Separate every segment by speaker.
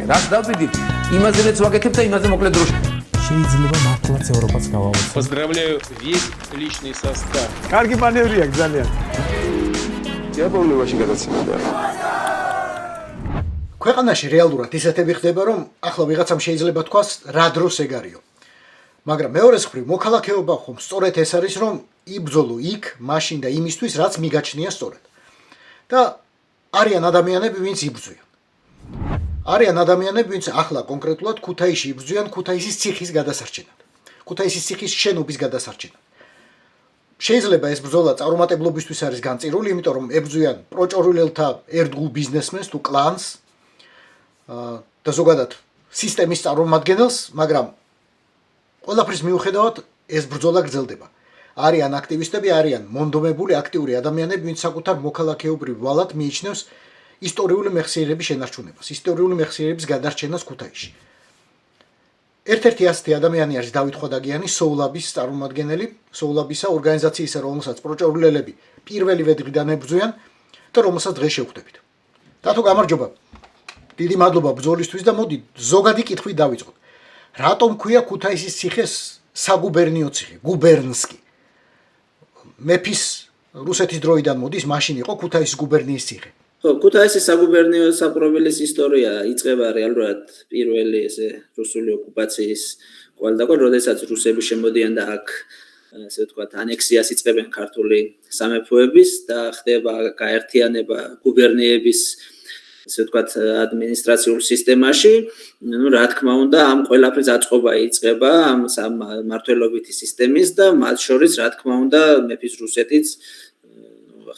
Speaker 1: რაც დავდივით, იმაზეც ვაკეთებ და იმაზე მოკლედ დროში.
Speaker 2: შეიძლება მართლაც ევროპას გავავოცოთ.
Speaker 3: Поздравляю весь личный состав.
Speaker 2: კარგი მანევრია ძალიან.
Speaker 4: იაპონიაში გადაცემდა.
Speaker 5: ქვეყანაში რეალურად ისეთები ხდება, რომ ახლა ვიღაცამ შეიძლება თქვას, რა დროს ეგარიო. მაგრამ მეორე მხრივ მოქალაქეობა ხომ სწორედ ეს არის, რომ იბრძოლო იქ, მაშინ და იმისთვის, რაც მიგაჩნია სწორად. და არიან ადამიანები, ვინც იბრძვიან. არიან ადამიანები, ვინც ახლა კონკრეტულად ქუთაისში იბრძვიან ქუთაისის ციხის გადასარჩენად. ქუთაისის ციხის შენობის გადასარჩენად. შეიძლება ეს ბრძოლა წარუმატებლობისთვის არის განწირული, იმიტომ რომ ებრძვიან პროჭორულელთა ერთგულ ბიზნესმენს თუ კლანს და ზოგადად სისტემის წარმომადგენელს, მაგრამ ყველაფრის მიუხედავად ეს ბრძოლა გრძელდება. არიან აქტივისტები, არიან მონდომებული აქტიური ადამიანები, ვინც საკუთარ მოქალაქეობრივ ვალად მიიჩნევს ისტორიული მეხსიერების შენარჩუნებას, ისტორიული მეხსიერების გადარჩენას ქუთაისში. ერთ-ერთი ასეთი ადამიანი არის დავით ხვადაგიანი, სოულაბის წარმომადგენელი, სოულაბისა ორგანიზაციისა, რომელსაც პროჭორულელები პირველივე დღიდან ებრძვიან და რომელსაც დღეს შევხვდებით. დათო გამარჯობა. დიდი მადლობა ბრძოლისთვის და მოდი ზოგადი კითხვით დავიწყოთ. რატომ ქვია ქუთაისის ციხეს საგუბერნიო ციხე, გუბერნსკი? მეფის რუსეთის დროიდან მოდის, მაშინ იყო ქუთაისის გუბერნიის ციხე.
Speaker 6: ქუთაისის საგუბერნიო საპრობილეს ისტორია იწყება რეალურად პირველი ესე რუსული ოკუპაციის კვალდაკვალ, როდესაც რუსები შემოდიან და აქ ასე ვთქვათ ანექსიას იწყებენ ქართული სამეფოების და ხდება გაერთიანება გუბერნიების ასე ვთქვათ ადმინისტრაციულ სისტემაში. რა თქმა უნდა, ამ ყველაფრის აწყობა იწყება ამ მმართველობითი სისტემის და მათ შორის რა თქმა უნდა მეფის რუსეთიც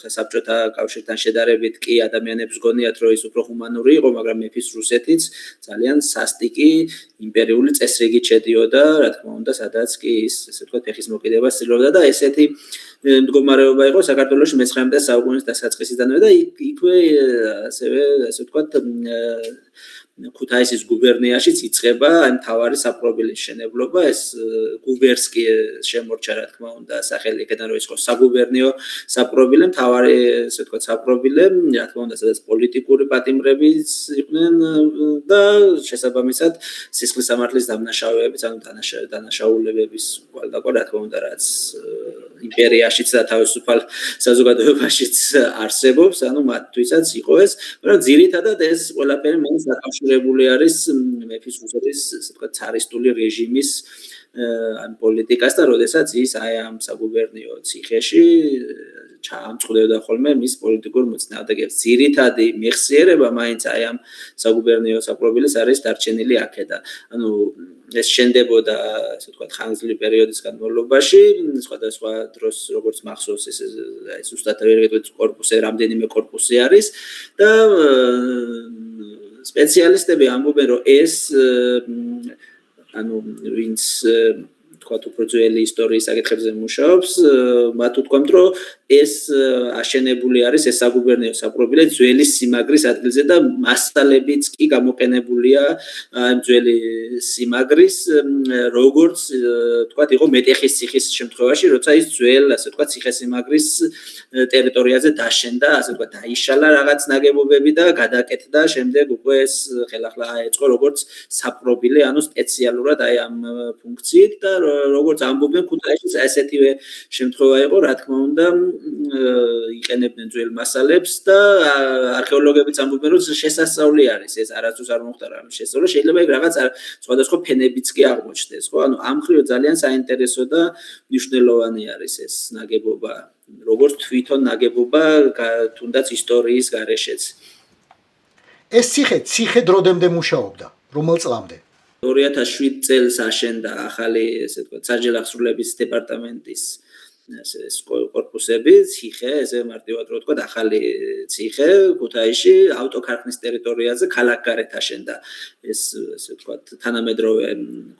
Speaker 6: საბჭოთა კავშირთან შედარებით კი ადამიანებს გონიათ, რომ ის უფრო ჰუმანური იყო, მაგრამ მეფის რუსეთიც ძალიან სასტიკი იმპერიული წესრიგით შედიოდა, რა თქმა უნდა, სადაც კი ის ესე ვთქვათ ფეხის მოკიდებას ცდილობდა და ესეთი მდგომარეობა იყო საქართველოში მე-19 საუკუნის დასაწყისიდანვე და იქვე ასევე ასე ვთქვათ ქუთაისის გუბერნიაშიც იწყება აი მთავარი საპრობილის შენებლობა, ეს გუბერსკი შემორჩა რა თქმა უნდა სახელი იქიდან რომ იყო საგუბერნიო საპრობილე, მთავარი ასე ვთქვათ საპრობილე, რა თქმა უნდა სადაც პოლიტიკური პატიმრებიც იყვნენ და შესაბამისად სისხლის სამართლის დამნაშავეებიც, ანუ დანაშაულებების კვალდაკვალ რა თქმა უნდა რაც იმპერიაშიც და თავისუფალ საზოგადოებაშიც არსებობს, ანუ მათთვისაც იყო ეს, მაგრამ ძირითადად ეს ყველაფერი მაინც დაკავშირებული არის მეფის რუსეთის, ასე ვთქვათ, цаრისტული რეჟიმის ან პოლიტიკას და როდესაც ის აი ამ საგუბერნიო ციხეში ჩაამწყდებდა ხოლმე მის პოლიტიკურ მოწინააღმდეგეებს. ძირითადი მეხსიერება მაინც აი ამ საგუბერნიო საპრობილეს არის დარჩენილი აქედან. ანუ ეს შენდებოდა, ასე ვთქვათ, ხანგრძლივი პერიოდის განმავლობაში, სხვადასხვა დროს როგორც მახსოვს ეს აი ზუსტად კორპუსი, რამდენიმე კორპუსი არის და სპეციალისტები ამბობენ, რომ ეს ანუ ვინც თქვათ უფრო ძველი ისტორიის საკითხებზე მუშაობს, მათ უთქვამთ, რომ ეს აშენებული არის ეს საგუბერნიო საპრობილე ძველი სიმაგრის ადგილზე და მასალებიც კი გამოყენებულია აი ძველი სიმაგრის, როგორც თქვათ, იყო მეტეხის ციხის შემთხვევაში, როცა ის ძველ, ასე ვთქვათ, ციხესიმაგრის ტერიტორიაზე დაშენდა, ასე ვთქვათ, დაიშალა რაღაც ნაგებობები და გადაკეთდა, შემდეგ უკვე ეს ხელახლა აეწყო როგორც საპრობილე, ანუ სპეციალურად აი ამ ფუნქციით და როგორც ამბობენ ქუთაისში ესეთივე შემთხვევა იყო, რა თქმა უნდა, იყენებდნენ ძველ მასალებს და არქეოლოგებიც ამბობენ, რომ შესასწავლი არის ეს, არასდროს არ მოხდა რამე შესწავლა, შეიძლება ეგ რაღაც სხვადასხვა ფენებიც კი აღმოჩნდეს, ხო? ანუ ამ მხრივ ძალიან საინტერესო და მნიშვნელოვანი არის ეს ნაგებობა, როგორც თვითონ ნაგებობა, თუნდაც ისტორიის გარეშეც.
Speaker 5: ეს ციხე დროდემდე მუშაობდა, რომელ წლამდე?
Speaker 6: 2007 წელს აშენდა ახალი, ესე ვთქვათ, საჯელახსრულების დეპარტამენტის ეს კორპუსები, ციხე, ესე მარტივად რო ვთქვათ, ახალი ციხე ქუთაისში ავტოქარხნის ტერიტორიაზე ქალაქგარეთ აშენდა ეს, ესე ვთქვათ, თანამედროვე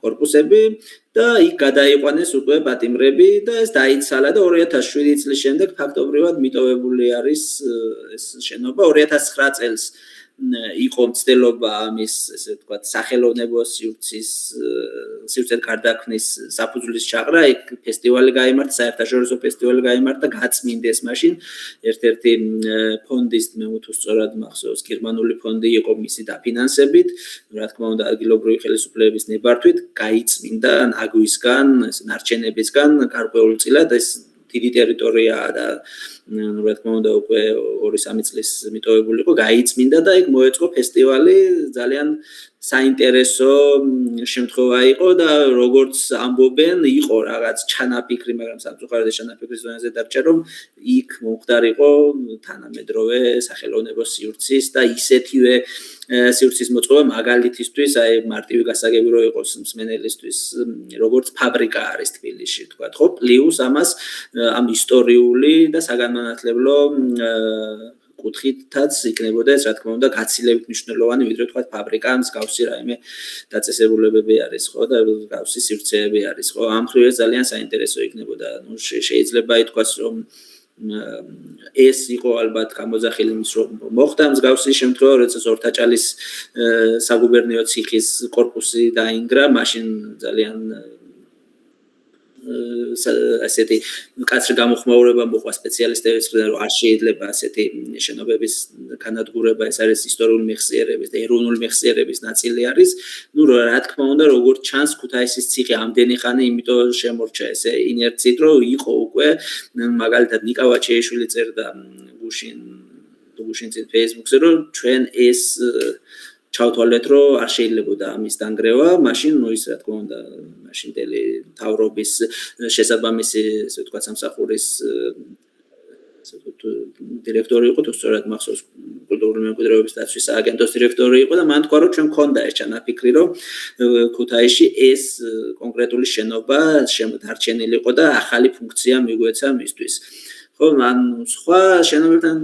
Speaker 6: კორპუსები და იქ გადაიყვანეს უკვე პატიმრები და ეს დაიცალა და 2007 წლის შემდეგ ფაქტობრივად მიტოვებული არის ეს შენობა 2009 წელს იყო მცდელობა ამის, ესე ვთქვათ, სახელოვნებო სივრცეთ გარდაქმნის საფუძვლის ჩაყრა, იქ ფესტივალი გაიმართა, საერთაშორისო ფესტივალი გაიმართა, გაწმინდეს მაშინ ერთ-ერთი ფონდის, მე თუ სწორად მახსოვს, გერმანული ფონდი იყო მისი დაფინანსებით, რა თქმა უნდა, ადგილობრივი ხელისუფლების ნებართვით, გაიწმინდა ნაგვისგან, ნარჩენებისგან გარკვეულწილად ეს დიდი ტერიტორიაა და რა თქმა უნდა უკვე 2-3 წლის მიტოვებული იყო, გაიწმინდა და იქ მოეწყო ფესტივალი, ძალიან საინტერესო შემთხვევა იყო და როგორც ამბობენ, იყო რაღაც ჩანაფიქრი, მაგრამ სამწუხაროდ ჩანაფიქრის ზონაზე დარჩა, რომ იქ მომხდარიყო თანამედროვე სახელოვნებო სივრცის და ისეთივე სივრცის მოწყობა მაგალითისთვის, აი მარტივი გასაგები რო იყოს მსმენელისთვის, როგორც ფაბრიკა არის თბილისში, თქვათ, ხო? პლუს ამას ამ ისტორიული და საგანმანათლებლო კუთხითაც იქნებოდა ეს, რა თქმა უნდა, გაცილებით მნიშვნელოვანი, ვიდრე თქვათ ფაბრიკა, მსგავსი რაიმე დაწესებულებები არის, ხო, და მსგავსი სივრცეები არის, ხო? ამ მხრივ ეს ძალიან საინტერესო იქნებოდა. ნუ შეიძლება ითქვას, რომ ეს იყო ალბათ გამოძახილი იმის, რომ მოხდა მსგავსი შემთხვევა, როდესაც ორთაჭალის საგუბერნიო ციხის კორპუსი დაინგრა, მაშინ ძალიან ასეთი კაცრი გამოხმაურება მოყვა სპეციალისტების მხრიდან, რომ არ შეიძლება ასეთი შენობების განადგურება, ეს არის ისტორიული მეხსიერების და ეროვნული მეხსიერების ნაწილი არის. ნუ რა თქმა უნდა, როგორც ჩანს, ქუთაისის ციხე ამდენი ხანი იმიტომ შემორჩა ესე ინერციით, რომ იყო უკვე მაგალითად ნიკა ვაჩეიშვილი წერდა გუშინ Facebook-ზე, რომ ჩვენ ეს ჩავთვალეთ, რომ არ შეიძლებოდა ამის დანგრევა, მაშინ ის რა თქმა უნდა, მაშინდელი მთავრობის შესაბამისი, ასე ვთქვათ, სამსახურის დირექტორი იყო, თუ სწორად მახსოვს, კულტურული მემკვიდრეობის დაცვის სააგენტოს დირექტორი იყო და მან თქვა, რომ ჩვენ მქონდა ეს ჩანაფიქრი, რომ ქუთაისში ეს კონკრეტული შენობა დარჩენილი იყო და ახალი ფუნქცია მიგვეცა მისთვის. ხო, ან სხვა შენობებთან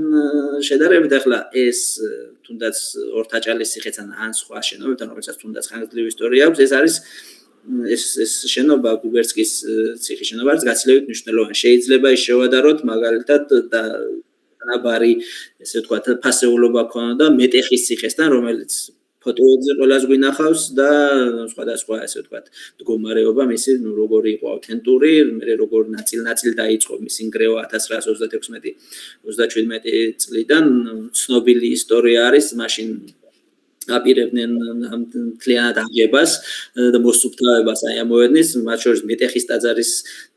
Speaker 6: შედარებით ახლა ეს თუნდაც ორთაჭალის ციხესთან ან სხვა შენობებთან, რომელსაც თუნდაც ხანგრძლივი ისტორია აქვს, ეს არის ეს შენობა გუბერსკის ციხის შენობა არის გაცილებით მნიშვნელოვანი. შეიძლება ის შევადაროთ მაგალითად და ნაბარი, ესე ვთქვათ, ფასეულობა ქონოდა მეტეხის ციხესთან, რომელიც ფოტოებზე ყველას გვინახავს და სხვადასხვა ესე ვთქვათ მდგომარეობა მისი როგორი იყო ავთენტური, მე როგორ ნაწილ-ნაწილ დაიწყო მისი ნგრევა 1936-37 წლიდან ცნობილი ისტორია არის, მაშინ აპირებდნენ ამ თლიანად აღებას და მოსუფთავებას აი ამოედნის, მათ შორის მეტეხის ტაძარის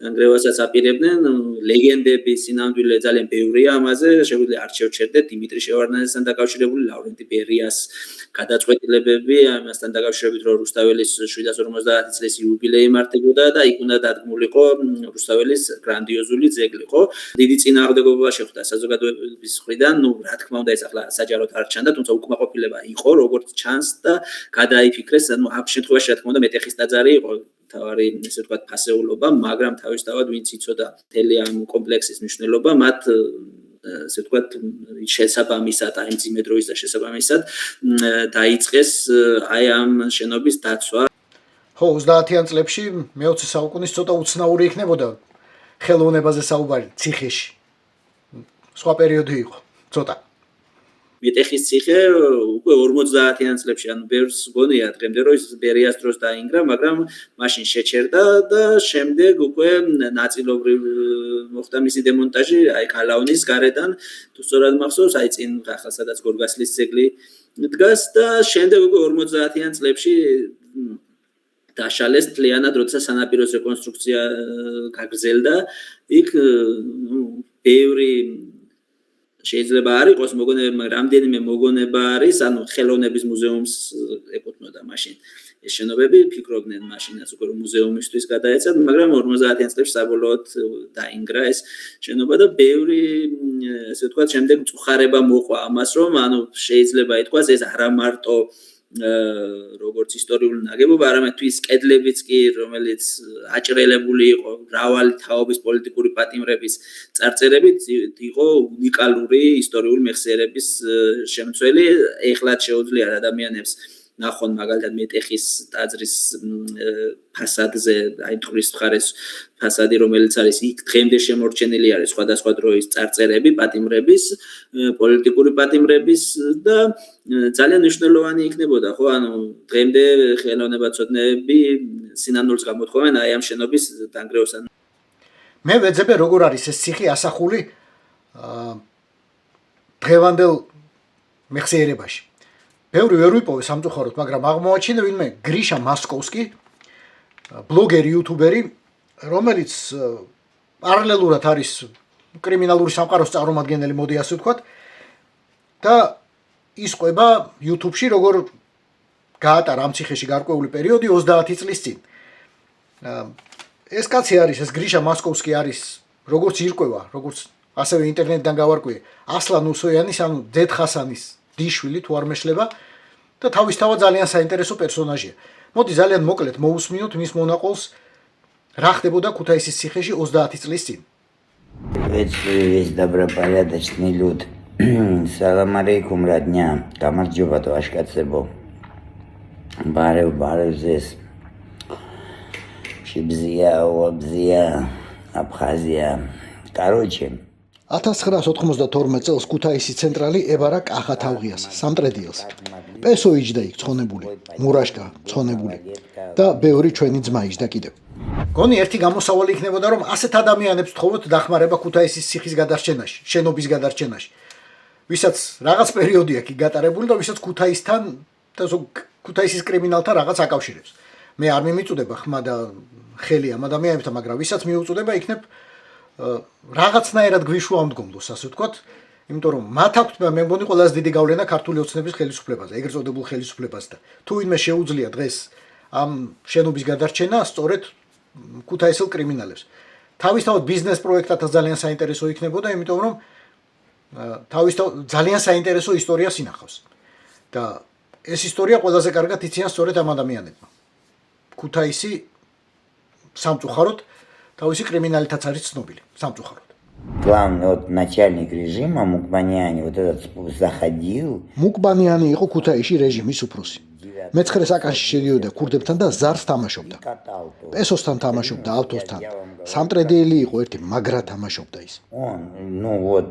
Speaker 6: ნანგრევასაც აპირებდნენ, ლეგენდები, სინამდვილე ძალიან ბევრია ამაზე, შეგვიძლია არ შევჩერდეთ დიმიტრი შევარდნაძესთან დაკავშირებული, ლავრენტი ბერიას გადაწყვეტილებები, ამასთან დაკავშირებით, რომ რუსთაველის 750 წლის იუბილეი მართებოდა და იქ უნდა დადგმულიყო რუსთაველის გრანდიოზული ძეგლი, ხო? დიდი წინააღმდეგობა შეხვდა საზოგადოების მხრიდან, ნუ რა თქმა უნდა ეს ახლა საჯაროდ არ ჩანდა, თუმცა უკმაყოფილება იყო, როგორც ჩანს და გადაიფიქრეს, ანუ ამ შემთხვევაში რა თქმა უნდა მეტეხის ტაძარი იყო თავარი, ესე ვთქვათ, ფასეულობა, მაგრამ თავისთავად ვინც იცოდა მთელი ამ კომპლექსის მნიშვნელობა, მათ ესე ვთქვათ, შესაბამისად, აი მძიმე დროის და შესაბამისად დაიწყეს აი ამ შენობის დაცვა.
Speaker 5: ხო, 30-იან წლებში მე-20 საუკუნის ცოტა უცნაური იქნებოდა ხელოვნებაზე საუბარი ციხეში. სხვა პერიოდი იყო, ცოტა.
Speaker 6: მეტეხის ციხე უკვე 50-იან წლებში, ანუ ბევრს გონია დღემდე, რომ ის ბერიას დროს დაინგრა, მაგრამ მაშინ შეჩერდა და შემდეგ უკვე ნაწილობრივ მოხდა მისი დემონტაჟი, აი კალაუნის გარედან, თუ სწორად მახსოვს, აი წინ ახლა სადაც გორგასლის ძეგლი დგას და შემდეგ უკვე 50-იან წლებში დაშალეს მთლიანად, როდესაც სანაპიროს რეკონსტრუქცია გაგრძელდა, იქ ბევრი შეიძლება არ იყოს მოგონება, მაგრამ რამდენიმე მოგონება არის, ანუ ხელოვნების მუზეუმს ეკუთვნოდა მაშინ. ეს შენობები ფიქრობდნენ მაშინაც უკვე რომ მუზეუმისთვის გადაეცათ, მაგრამ 50-იან წლებში საბოლოოდ დაინგრა ეს შენობა და ბევრი ესე ვთქვათ, შემდეგ მწუხარება მოყვა ამას, რომ ანუ შეიძლება ითქვას ეს არა მარტო როგორც ისტორიული ნაგებობა, არამედ ის კედლებიც კი, რომელიც აჭრელებული იყო მრავალი თაობის პოლიტიკური პატიმრების წარწერებით, იყო უნიკალური ისტორიული მეხსიერების შემცველი. ეხლა შეუძლია ადამიანებს ნახონ მაგალითად მეტეხის ტაძრის ფასადზე, აი ტყურის მხარეს ფასადი, რომელიც არის იქ დღემდე შემორჩენილი არის სხვადასხვა დროის წარწერები, პატიმრების, პოლიტიკური პატიმრების და ძალიან მნიშვნელოვანი იქნებოდა, ხო, ანუ დღემდე ხელოვნებაცოდნეები სინანულს გამოთხოვენ აი ამ შენობის დანგრევასთან.
Speaker 5: მე ვეძებე როგორ არის ეს ციხე ასახული დღევანდელ მეხსიერებაში. ბევრი ვერ ვიპოვე სამწუხაროდ, მაგრამ აღმოაჩინე ვინმე გრიშა მასკოვსკი, ბლოგერი, იუთუბერი, რომელიც პარალელურად არის კრიმინალური სამყაროს წარმომადგენელი, მოდი ასე ვთქვათ, და ის ყვება YouTube-ში როგორ გაატარა ამ ციხეში გარკვეული პერიოდი 30 წლის წინ. ეს კაცი არის, ეს გრიშა მასკოვსკი არის, როგორც ირკვევა, როგორც ასევე ინტერნეტიდან გავარკვიე, ასლან უსოიანის, ანუ ძედ ხასანის დიშვილი თუ არ მეშლება და თავისთავად ძალიან საინტერესო პერსონაჟია. მოდი ძალიან მოკლედ მოусმინოთ მის მონაყოლს რა ხდებოდა ქუთაისის ციხეში 30 წლის წინ.
Speaker 7: Весь добропорядочный люд. Салам алейкум, родня. Გამარჯობა ტვაშკაცებო. Բարև ձեզ. Шибзия, Обзия, Абხაზია. Короче,
Speaker 5: 1992 წელს ქუთაისის ცენტრალი ებარა კახათავღიას, სამტრედიელს. პესო იჯდა იქ ცხონებული, მურაშკა ცხონებული და ბევრი ჩვენი ძმა იჯდა კიდევ. გონი ერთი გამოსავალი იქნებოდა, რომ ასეთ ადამიანებს თხოვოთ დახმარება ქუთაისის ციხის გადარჩენაში, შენობის გადარჩენაში. ვისაც რაღაც პერიოდი აქვს გატარებული და ვისაც ქუთაისთან და ქუთაისის კრიმინალთან რაღაც აკავშირებს. მე არ მიმიწუდება ხმა და ხელი ამ ადამიანებთან, მაგრამ ვისაც მიუწუდება, იქნებ რაღაცნაირად გვიშვა ამდგომლოს, ასე ვთქვათ, იმიტომ რომ მათ აქვთ მე მგონი ყველაზე დიდი გავლენა ქართული ოცნების ხელისუფლებაზე, ეგრეთ წოდებულ ხელისუფლებას და თუ ვინმე შეუძლია დღეს ამ შენობის გადარჩენა, სწორედ ქუთაისელ კრიმინალებს. თავისთავად ბიზნეს პროექტათაც ძალიან საინტერესო იქნებოდა, იმიტომ რომ თავისთავად ძალიან საინტერესო ისტორიას ინახავს. და ეს ისტორია ყველაზე კარგად იციან სწორედ ამ ადამიანებმა. ქუთაისი სამწუხაროდ თავისი კრიმინალითაც არის ცნობილი, სამწუხაროდ.
Speaker 7: Главный вот начальник режима Мукбаняни вот этот заходил.
Speaker 5: მუკბანიანი იყო ქუთაისში რეჟიმის უფროსი. მე-9 საკანში შედიოდა ქურდებთან და ზარს თამაშობდა. პესოსთან თამაშობდა, ავტოსთან. სამტრედიელი იყო ერთი, მაგრა თამაშობდა ის.
Speaker 7: Ну вот.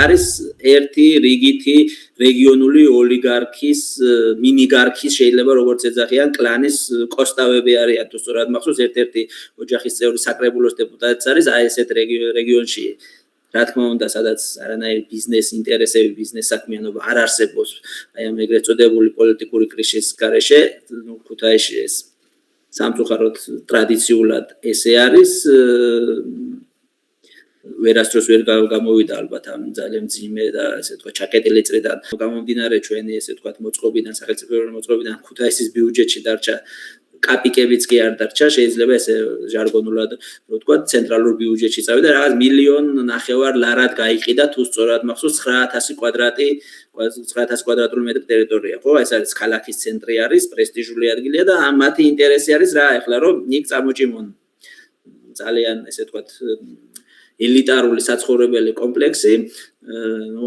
Speaker 6: არის ერთი რიგითი რეგიონული ოლიგარქის, მინიგარქის შეიძლება როგორც ეძახიან, კლანის კოსტავები არიან, თუ სწორად მახსოვს, ერთ-ერთი ოჯახის წევრი საკრებულოს დეპუტატიც არის, აი ესეთ რეგიონში. რა თქმა უნდა, სადაც არანაირი ბიზნეს ინტერესები, ბიზნეს საქმიანობა არ არსებობს, აი ამ ეგრეთ წოდებული პოლიტიკური კრიშის გარეშე, ნუ ქუთაისში ეს სამწუხაროდ ტრადიციულად ესე არის. ვერასდროს ვერ გამოვიდა ალბათ ამ ძალიან მძიმე და ესე თქვა ჩაკეტილი წრიდან გამომდინარე ჩვენი ესე თქვა მოწყობიდან, სახელმწიფო მოწყობიდან ქუთაისის ბიუჯეტში დარჩა კაპიკებიც კი არ დარჩა, შეიძლება ესე ჟარგონულად რო თქვა ცენტრალურ ბიუჯეტში წავიდა რაღაც 1.5 მილიონ ლარად გაიყიდა თუ სწორად მახსოვს 9,000 კვადრატი 9,000 კვადრატული მეტრი ტერიტორია, ხო? ეს არის ქალაქის ცენტრი არის, პრესტიჟული ადგილია და მათი ინტერესი არის რა ახლა რომ იქ წამოჭიმონ ძალიან ესე თქვა ელიტარული საცხოვრებელი კომპლექსი, ნუ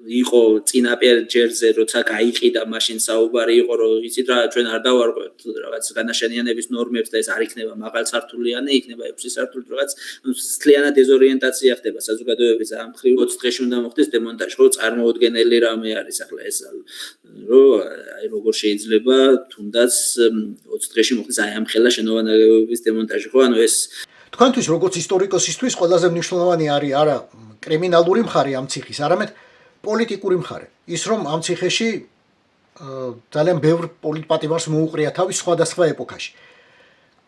Speaker 6: იყო წინაპირ ჯერზე როცა გაიყიდა მაშინ საუბარი იყო რომ იცით რა ჩვენ არ დავარკვევთ რაღაც განაშენიანების ნორმებს და ეს არ იქნება მაღალ სართულიანი, იქნება 6 სართული რაღაც მთლიანად დეზორიენტაცია ხდება საზოგადოების ამ მხრივ 20 დღეში უნდა მოხდეს დემონტაჟი, ხო წარმოუდგენელი რამე არის ახლა ეს რომ აი როგორ შეიძლება თუნდაც 20 დღეში მოხდეს აი ამ ხელა შენობანაგებების დემონტაჟი, ხო ანუ ეს
Speaker 5: თქვენთვის როგორც ისტორიკოსისთვის ყველაზე მნიშვნელოვანი არის არა კრიმინალური მხარე ამ ციხის, არამედ პოლიტიკური მხარე. ის რომ ამ ციხეში ძალიან ბევრ პოლიტპატიმარს მოუყრია თავის სხვადასხვა ეპოქაში.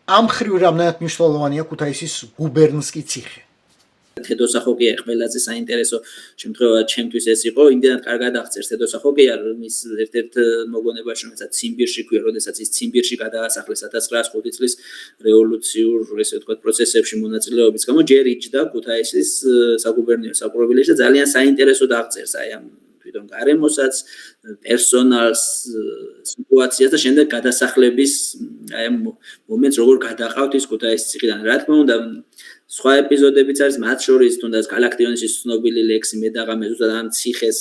Speaker 5: ამ ხრივ რამდენად მნიშვნელოვანია ქუთაისის გუბერნსკი ციხე.
Speaker 6: თედოსახოკია ყველაზე საინტერესო შემთხვევა ჩემთვის ეს იყო, იმდენად კარგად აღწერს თედოსახოკია მის ერთ-ერთ მოგონებაში, რომელსაც ციმბირში ქვია, როდესაც ის ციმბირში გადაასახლეს 1905 წლის რევოლუციურ, ესე ვთქვათ, პროცესებში მონაწილეობის გამო, ჯერ იჯდა ქუთაისის საგუბერნიო საკურებელში და ძალიან საინტერესოდ აღწერს აი ამ თვითონ გარემოსაც, პერსონალს, სიტუაციას და შემდეგ გადასახლების აი ამ მომენტს როგორ გადაყავთ ის ქუთაისის ციხიდან. რა თქმა უნდა სხვა ეპიზოდებიც არის, მათ შორის თუნდაც გალაქტიონის ცნობილი ლექსი მე დაღამე ზუსტად ამ ციხეს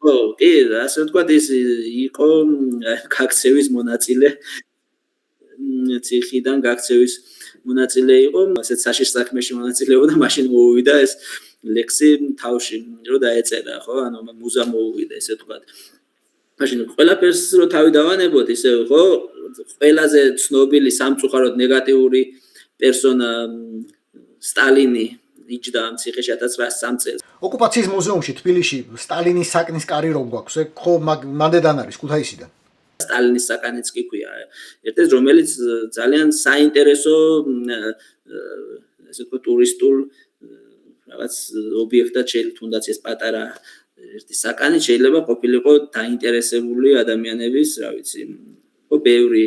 Speaker 6: ხო, კი, ასე ვთქვათ, ის იყო გაქცევის მონაწილე. ციხიდან გაქცევის მონაწილე იყო, ასეთ საშიშ საქმეში მონაწილეობდა, მაშინ მოუვიდა ეს ლექსი თავში, რომ დაეწერა, ხო? ანუ მუზა მოუვიდა, ესე ვთქვათ. მაშინ ყველაფერს რო თავი დავანებოთ, ისე ხო, ყველაზე ცნობილი სამწუხაროდ ნეგატიური პერსონა სტალინი იჯდა ამ ციხეში 1903 წელს.
Speaker 5: ოკუპაციის მუზეუმში თბილისში სტალინის საკნის კარი რომ გვაქვს, ხო მანდედან არის ქუთაისიდან.
Speaker 6: სტალინის საკანიც კი ქვია. ერთ-ერთი რომელიც ძალიან საინტერესო ესე ვთქვათ ტურისტულ რაღაც ობიექტად შეიძლება თუნდაც ეს პატარა ერთი საკანი შეიძლება ყოფილიყო დაინტერესებული ადამიანების, რა ვიცი, ხო ბევრი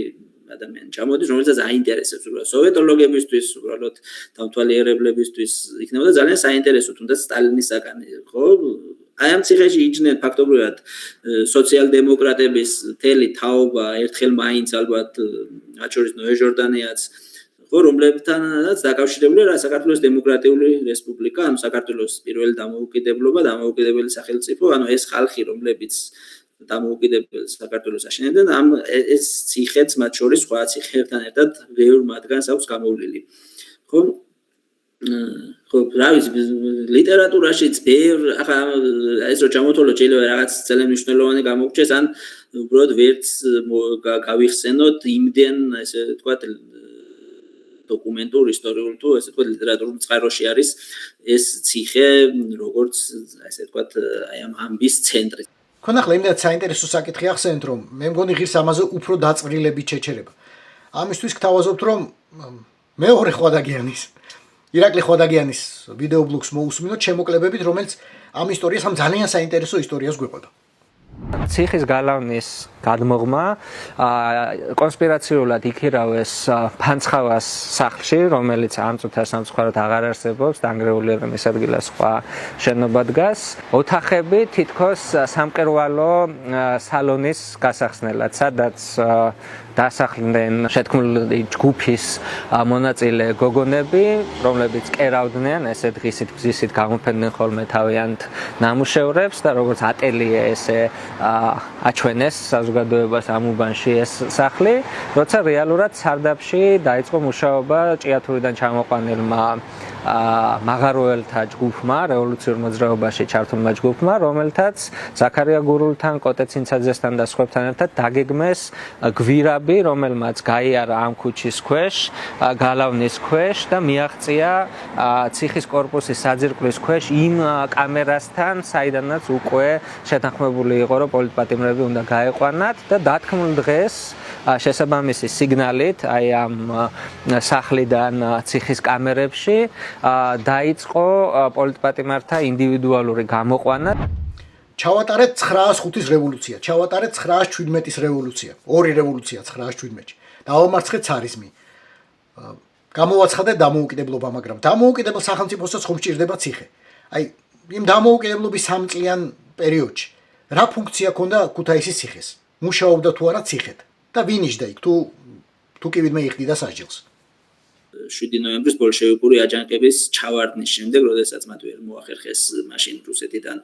Speaker 6: ადამიანი ჩამოდის, რომელსაც აინტერესებს უბრალოდ სოვიეტოლოგებისთვის, უბრალოდ დამთვალიერებლებისთვის იქნებოდა ძალიან საინტერესო, თუნდაც სტალინის საკანი, ხო? აი ამ ციხეში იჯდნენ ფაქტობრივად სოციალ-დემოკრატების მთელი თაობა, ერთხელ მაინც ალბათ მათ შორის ნოე ჟორდანიაც, ხო, რომლებთანაც დაკავშირებული რა საქართველოს დემოკრატიული რესპუბლიკა, ანუ საქართველოს პირველი დამოუკიდებლობა, დამოუკიდებელი სახელმწიფო, ანუ ეს ხალხი, რომლებიც დამოუკიდებელ საქართველოს აშენებდნენ, ამ ეს ციხეც მათ შორის სხვა ციხეებთან ერთად ბევრ მათგანს აქვს გამოვლილი. ხო? ხო, რა ვიცი, ლიტერატურაშიც ბევრ, ახლა ეს რო ჩამოთვალოთ, შეიძლება რაღაც ძალიან მნიშვნელოვანი გამოგვჩეს, ან უბრალოდ ვერც გავიხსენოთ იმდენ, ესე ვთქვათ, დოკუმენტურ, ისტორიულ თუ ესე ვთქვათ, ლიტერატურულ წყაროში არის ეს ციხე, როგორც ესე ვთქვათ, აი ამ ამბის ცენტრი.
Speaker 5: თქვენ ახლა იმდენად საინტერესო საკითხი ახსენეთ, რომ მე მგონი ღირს ამაზე უფრო დაწვრილებით შეჩერება. ამისთვის გთავაზობთ, რომ მეორე ხვადაგიანის ირაკლი ხვადაგიანის ვიდეობლოგს მოусმინოთ შემოკლებებით, რომელიც ამ ისტორიას, ამ ძალიან საინტერესო ისტორიას გვეყოდა.
Speaker 8: ციხის გალავნის გადმოღმა კონსპირაციულად იქირავეს ფანცხავას სახლში, რომელიც ამ წუთას სამწუხაროდ აღარ არსებობს, დანგრეული მის ადგილას სხვა შენობა დგას. ოთახები თითქოს სამკერვალო სალონის გასახსნელად, სადაც დასახლდნენ შეთქმული ჯგუფის მონაწილე გოგონები, რომლებიც კერავდნენ, ესე დღისით გზისით გამოფენდნენ ხოლმე თავიანთ ნამუშევრებს და როგორც ატელიე ესე აჩვენეს საზოგადოებას ამ უბანში ეს სახლი, როცა რეალურად სარდაფში დაიწყო მუშაობა ჭიათურიდან ჩამოყვანილმა მაღაროელთა ჯგუფმა, რევოლუციურ მოძრაობაში ჩართულმა ჯგუფმა, რომელთაც ზაქარია გურულთან, კოტე ცინცაძესთან და სხვებთან ერთად დაგეგმეს გვირაბი, რომელმაც გაიარა ამ ქუჩის ქვეშ, გალავნის ქვეშ და მიაღწია ციხის კორპუსის საძირკვლის ქვეშ იმ კამერასთან, საიდანაც უკვე შეთანხმებული იყო, რომ პოლიტპატიმრები უნდა გაეყვანათ და დათქმულ დღეს შესაბამისი სიგნალით აი ამ სახლიდან ციხის კამერებში დაიწყო პოლიტპატიმართა ინდივიდუალური გამოყვანა.
Speaker 5: ჩავატარეთ 905-ის რევოლუცია, ჩავატარეთ 917-ის რევოლუცია, ორი რევოლუცია 917-ში. დავამარცხეთ ცარიზმი. გამოვაცხადეთ დამოუკიდებლობა, მაგრამ დამოუკიდებელ სახელმწიფოსაც ხომ სჭირდება ციხე. აი, იმ დამოუკიდებლობის 3 წლიან პერიოდში რა ფუნქცია ჰქონდა ქუთაისის ციხეს? მუშაობდა თუ არა ციხედ? და ვინ იჯდა იქ თუ კი ვინმე იხდიდა სასჯელს?
Speaker 6: 7 ნოემბრის ბოლშევიკური აჯანყების ჩავარდნის შემდეგ, როდესაც მათ ვერ მოახერხეს მაშინ რუსეთიდან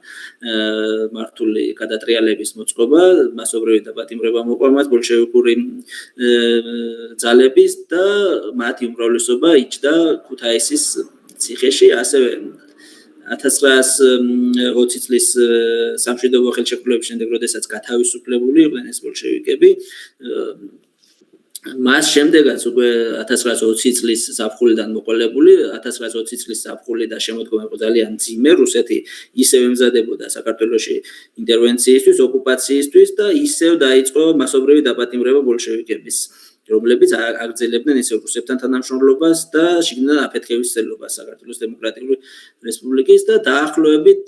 Speaker 6: მართული გადატრიალების მოწყობა, მასობრივი დაპატიმრება მოყვა მათ ბოლშევიკური ძალების და მათი უმრავლესობა იჯდა ქუთაისის ციხეში, ასევე 1920 წლის სამშვიდობო ხელშეკრულების შემდეგ, როდესაც გათავისუფლებული იყვნენ ეს ბოლშევიკები, მას შემდეგაც უკვე 1920 წლის ზაფხულიდან მოყოლებული, 1920 წლის ზაფხული და შემოდგომა იყო ძალიან მძიმე, რუსეთი ისევ ემზადებოდა საქართველოში ინტერვენციისთვის, ოკუპაციისთვის და ისევ დაიწყო მასობრივი დაპატიმრება ბოლშევიკების, რომლებიც აგრძელებდნენ ისევ რუსებთან თანამშრომლობას და შიგნიდან აფეთქების ცდილობას საქართველოს დემოკრატიული რესპუბლიკის და დაახლოებით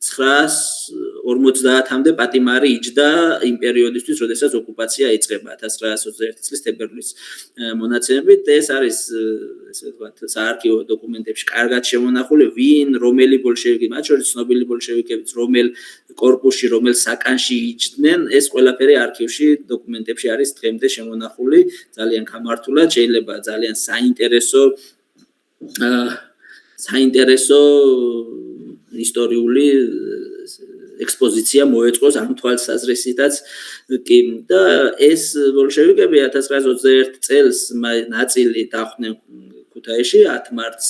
Speaker 6: 950-მდე პატიმარი იჯდა იმ პერიოდისთვის, როდესაც ოკუპაცია იწყება 1921 წლის თებერვლის მონაცემებით. ეს არის ესე ვთქვათ საარქივო დოკუმენტებში კარგად შემონახული, ვინ, რომელი ბოლშევიკი, მათ შორის ცნობილი ბოლშევიკებიც, რომელ კორპუსში, რომელ საკანში იჯდნენ, ეს ყველაფერი არქივში დოკუმენტებში არის დღემდე შემონახული, ძალიან გამართულად, შეიძლება ძალიან საინტერესო ისტორიული ექსპოზიცია მოეწყოს ამ თვალსაზრისითაც კი და ეს ბოლშევიკები 1921 წელს ნაწილი დახვდნენ ქუთაისში 10 მარტს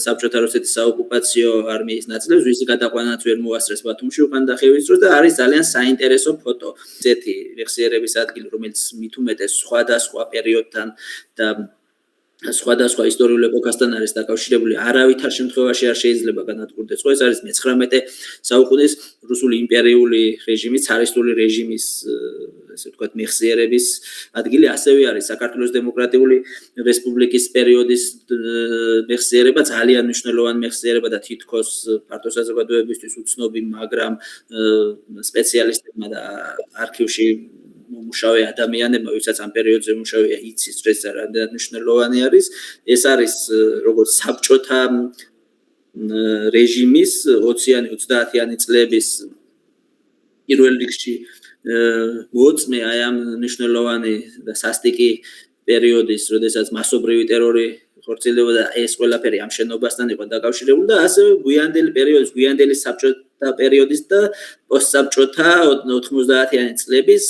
Speaker 6: საბჭოთა რუსეთის საოკუპაციო არმიის ნაწილებს, ვისი გადაყვანაც ვერ მოასწრეს ბათუმში უკან დახევის დროს და არის ძალიან საინტერესო ფოტო. ესეთი მეხსიერების ადგილი, რომელიც მით უმეტეს სხვადასხვა პერიოდთან და სხვადასხვა ისტორიულ ეპოქასთან არის დაკავშირებული, არავითარ შემთხვევაში არ შეიძლება განადგურდეს. ეს არის მე-19 საუკუნის რუსული იმპერიული რეჟიმის, цаრისტული რეჟიმის ესე ვთქვათ მეხსიერების ადგილი, ასევე არის საქართველოს დემოკრატიული რესპუბლიკის პერიოდის მეხსიერება, ძალიან მნიშვნელოვანი მეხსიერება და თითქოს ფართო საზოგადოებისთვის უცნობი, მაგრამ სპეციალისტებმა და არქივში მუშავე ადამიანებმა, ვისაც ამ პერიოდზე მუშავია, იცის ეს რამდენად მნიშვნელოვანი არის. ეს არის როგორც საბჭოთა რეჟიმის 20-იანი 30-იანი წლების პირველ რიგში მოწმე აი ამ მნიშვნელოვანი და სასტიკი პერიოდის, როდესაც მასობრივი ტერორი ხორციელდებოდა და ეს ყველაფერი ამ შენობასთან იყო დაკავშირებული და ასევე გვიანდელი პერიოდის, გვიანდელი საბჭოთა პერიოდის და პოსტსაბჭოთა 90-იანი წლების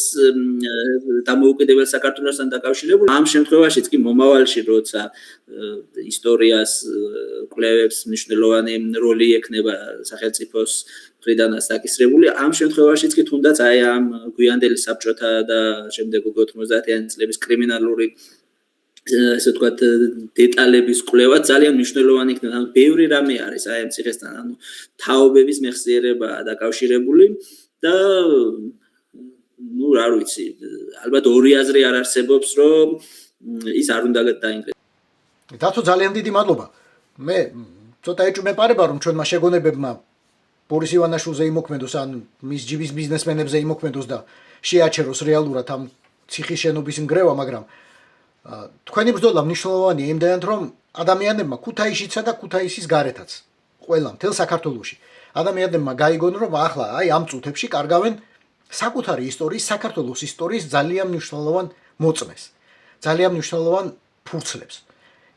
Speaker 6: დამოუკიდებელ საქართველოსთან დაკავშირებული. ამ შემთხვევაშიც კი მომავალში, როცა ისტორიას კვლევებს მნიშვნელოვანი როლი ექნება სახელმწიფოს მხრიდანაც დაკისრებული, ამ შემთხვევაშიც კი თუნდაც აი ამ გვიანდელი საბჭოთა და შემდეგ 90-იანი წლების კრიმინალური ესე ვთქვათ დეტალების კვლევა ძალიან მნიშვნელოვანი იქნება. ანუ ბევრი რამე არის აი ამ ციხესთან, ანუ თაობების მეხსიერება დაკავშირებული და რა ვიცი, ალბათ ორი აზრი არ არსებობს, რომ ის არ უნდა დაინგრეს.
Speaker 5: დათო ძალიან დიდი მადლობა. მე ცოტა ეჭვმეპარება რომ ჩვენმა შეგონებებმა ბორის ივანაშვილზე იმოქმედოს ან მის ჯიბის ბიზნესმენებზე იმოქმედოს და შეაჩეროს რეალურად ამ ციხის შენობის ნგრევა, მაგრამ თქვენი ბრძოლა მნიშვნელოვანია იმდენად, რომ ადამიანებმა ქუთაისშიცა და ქუთაისის გარეთაც, ყველა მთელ საქართველოში, ადამიანებმა გაიგონ, რომ ახლა აი ამ წუთებში კარგავენ საკუთარი ისტორიის, საქართველოს ისტორიის ძალიან მნიშვნელოვან მოწმეს, ძალიან მნიშვნელოვან ფურცლებს.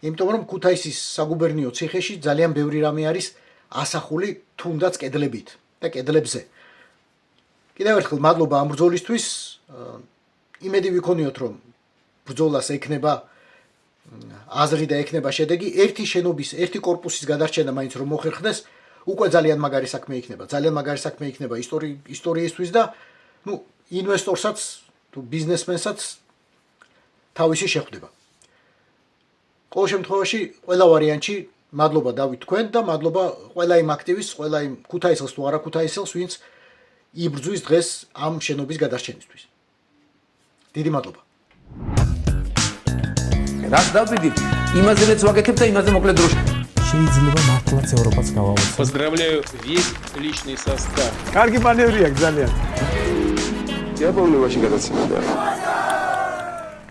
Speaker 5: იმიტომ რომ ქუთაისის საგუბერნიო ციხეში ძალიან ბევრი რამე არის ასახული თუნდაც კედლებით და კედლებზე. კიდევ ერთხელ მადლობა ამ ბრძოლისთვის. იმედი ვიქონიოთ, რომ ბრძოლას ექნება აზრი და ექნება შედეგი. ერთი შენობის, ერთი კორპუსის გადარჩენა მაინც რომ მოხერხდეს, უკვე ძალიან მაგარი საქმე იქნება. ძალიან მაგარი საქმე იქნება ისტორიისთვის და ინვესტორსაც თუ ბიზნესმენსაც თავისი შეხვდება. ყოველ შემთხვევაში, ყველა ვარიანტში მადლობა დავით თქვენ და მადლობა ყველა იმ აქტივისტს, ყველა იმ ქუთაისელს თუ არა ქუთაისელს, ვინც იბრძვის დღეს ამ შენობის გადარჩენისთვის. დიდი მადლობა.
Speaker 1: რაც დავდივით, იმაზეც ვაკეთებ და იმაზე მოკლედ დროში.
Speaker 2: შეიძლება მართლაც ევროპას გავავოცოთ.
Speaker 3: Поздравляю весь личный состав.
Speaker 2: კარგი მანევრია ძალიან.
Speaker 4: Я помню, очень гадаться.